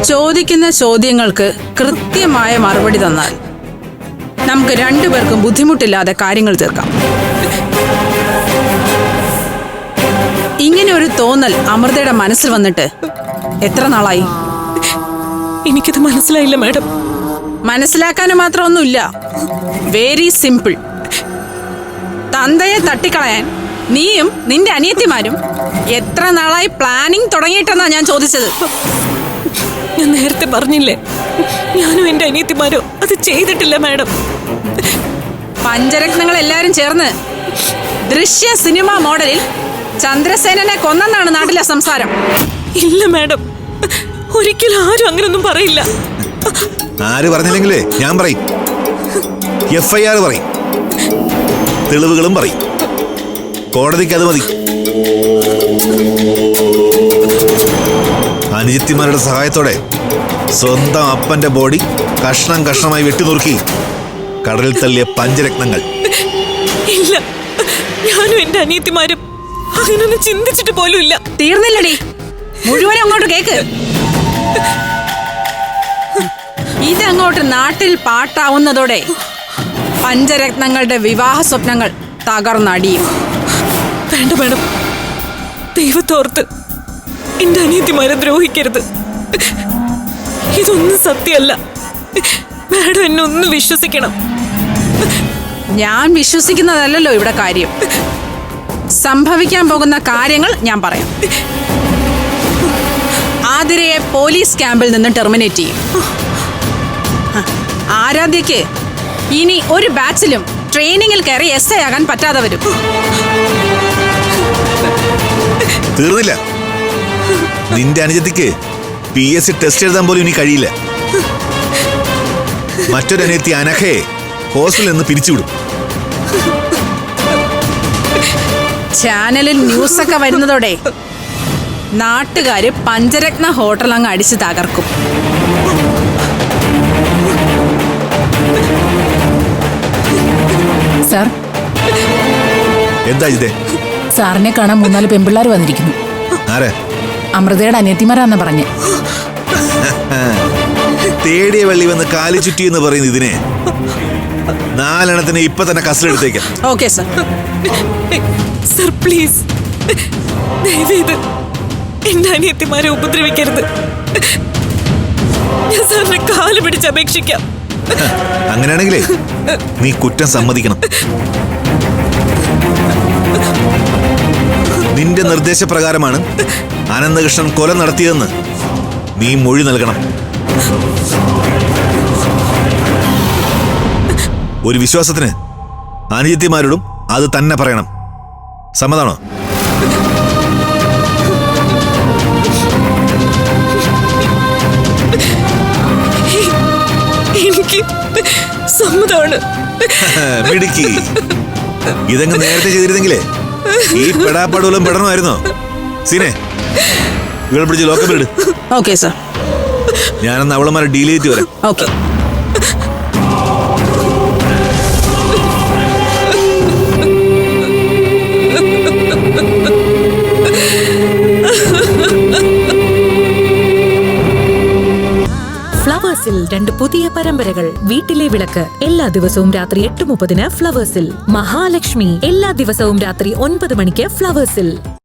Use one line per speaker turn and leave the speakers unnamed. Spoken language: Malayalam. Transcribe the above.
ചോദിക്കുന്ന ചോദ്യങ്ങൾക്ക് കൃത്യമായ മറുപടി തന്നാൽ നമുക്ക് രണ്ടുപേർക്കും ബുദ്ധിമുട്ടില്ലാതെ കാര്യങ്ങൾ തീർക്കാം. ഇങ്ങനെ ഒരു തോന്നൽ അമൃതയുടെ മനസ്സിൽ വന്നിട്ട് എത്ര നാളായി?
എനിക്കത് മനസ്സിലായില്ല മാഡം.
മനസ്സിലാക്കാനും മാത്രമൊന്നുമില്ല. Very simple. തന്തയെ തട്ടിക്കളയാൻ നീയും നിന്റെ അനിയത്തിമാരും എത്ര നാളായി പ്ലാനിങ് തുടങ്ങിയിട്ടെന്നാ ഞാൻ ചോദിച്ചത്.
ഞാൻ നേരത്തെ പറഞ്ഞില്ലേ, ഞാനും എന്റെ അനിയത്തിമാരോ അത് ചെയ്തിട്ടില്ല മാഡം.
പഞ്ചരത്നങ്ങൾ എല്ലാരും ചേർന്ന് ദൃശ്യ സിനിമ മോഡലിൽ ചന്ദ്രസേനനെ കൊന്നെന്നാണ് നാട്ടിലെ സംസാരം.
ഇല്ല മാഡം, ഒരിക്കലും ആരും അങ്ങനൊന്നും പറയില്ല.
ആര് പറഞ്ഞില്ലെങ്കിലേ ഞാൻ പറയും. FIR പറയും, തെളിവുകളും പറയും. കോടതിക്ക് അത് മതി. അനുജിത്തിമാരുടെ സഹായത്തോടെ സ്വന്തം അപ്പന്റെ ബോഡി കഷ്ണം കഷ്ണമായി വെട്ടിനുറുക്കി കടലിൽ തള്ളിയ പഞ്ചരത്നങ്ങൾ.
ഇല്ല, ഞാനും എന്റെ അനിയത്തിമാരും അങ്ങനൊന്നും ചിന്തിച്ചിട്ട് പോലും ഇല്ല.
തീർന്നില്ലടി, മുഴുവനും അങ്ങോട്ട് കേക്ക്. ഇതങ്ങോട്ട് നാട്ടിൽ പാട്ടാവുന്നതോടെ പഞ്ചരത്നങ്ങളുടെ വിവാഹ സ്വപ്നങ്ങൾ തകർന്നടിയും.
വേണ്ട മാഡം, ദൈവത്തോർത്ത് എന്റെ അനിയത്തിമാരെ ദ്രോഹിക്കരുത്. ഇതൊന്നും സത്യമല്ല. മാഡം എന്നെ ഒന്ന് വിശ്വസിക്കണം.
ഞാൻ വിശ്വസിക്കുന്നതല്ലല്ലോ ഇവിടെ കാര്യം. സംഭവിക്കാൻ പോകുന്ന കാര്യങ്ങൾ ഞാൻ പറയാം. ആതിരയെ പോലീസ് ക്യാമ്പിൽ നിന്ന് ടെർമിനേറ്റ് ചെയ്യും. ആരാധ്യക്ക് ഇനി ഒരു ബാച്ചിലും ട്രെയിനിങ്ങിൽ കയറി SI ആകാൻ പറ്റാതെ വരും.
തീർന്നില്ല. നിന്റെ അനുജത്തിക്ക് PSC ടെസ്റ്റ് എഴുതാൻ പോലും ഇനി കഴിയില്ല. മറ്റൊരു അനിയത്തി അനഘയെ ഹോസ്റ്റലിൽ നിന്ന് പിരിച്ചുവിടും.
ചാനലിൽ ന്യൂസൊക്കെ വരുന്നതോടെ നാട്ടുകാര് പഞ്ചരത്ന ഹോട്ടൽ അങ്ങ് അടിച്ചു തകർക്കും.
സാർ,
എന്താ ഇതേ?
സാറിനെ കാണാൻ 3-4 പെൺപിള്ളേർ വന്നിരിക്കുന്നു.
ആരെ?
അമൃതയുടെ അനിയത്തിമാരാന്ന് പറഞ്ഞ്.
തേടിയ വെള്ളി വന്ന് കാലി ചുറ്റി എന്ന് പറയുന്ന ഇതിനെ 4 എണ്ണത്തിന് ഇപ്പൊ തന്നെ കസ്റ്റഡിയെടുത്തേക്കാം.
Okay sir.
സർ പ്ലീസ്, ദയവേത് എന്റെ അനിയത്തിമാരെ ഉപദ്രവിക്കരുത്. ഞാൻ സാറിനെ കാല് പിടിച്ച് അപേക്ഷിക്കാം.
അങ്ങനെയാണെങ്കിലേ നീ കുറ്റം സമ്മതിക്കണം. നിന്റെ നിർദ്ദേശപ്രകാരമാണ് അനന്തകൃഷ്ണൻ കൊല നടത്തിയതെന്ന് നീ മൊഴി നൽകണം. ഒരു വിശ്വാസത്തിന് അനുജത്തിമാരോടും അത് തന്നെ പറയണം. സമ്മതാണോ?
എനിക്ക് സമ്മതമാണ്.
മിടുക്കി. ഇതങ്ങ് നേരത്തെ ചെയ്തിരുന്നെങ്കിലേ ഈ പെടാപ്പാടുകളും പെടണമായിരുന്നോ? സീനെ, ഇവളെ പിടിച്ച് ലോക്കപ്പിലിട്.
Okay sir.
ഞാനന്ന് അവളമാരെ ഡീൽ ചെയ്തിട്ട് വരാം.
ഓക്കെ.
ഫ്ലവേഴ്സിൽ 2 പുതിയ പരമ്പരകൾ. വീട്ടിലെ വിളക്ക് എല്ലാ ദിവസവും രാത്രി 8:30 ഫ്ലവേഴ്സിൽ. മഹാലക്ഷ്മി എല്ലാ ദിവസവും രാത്രി 9 മണിക്ക് ഫ്ലവേഴ്സിൽ.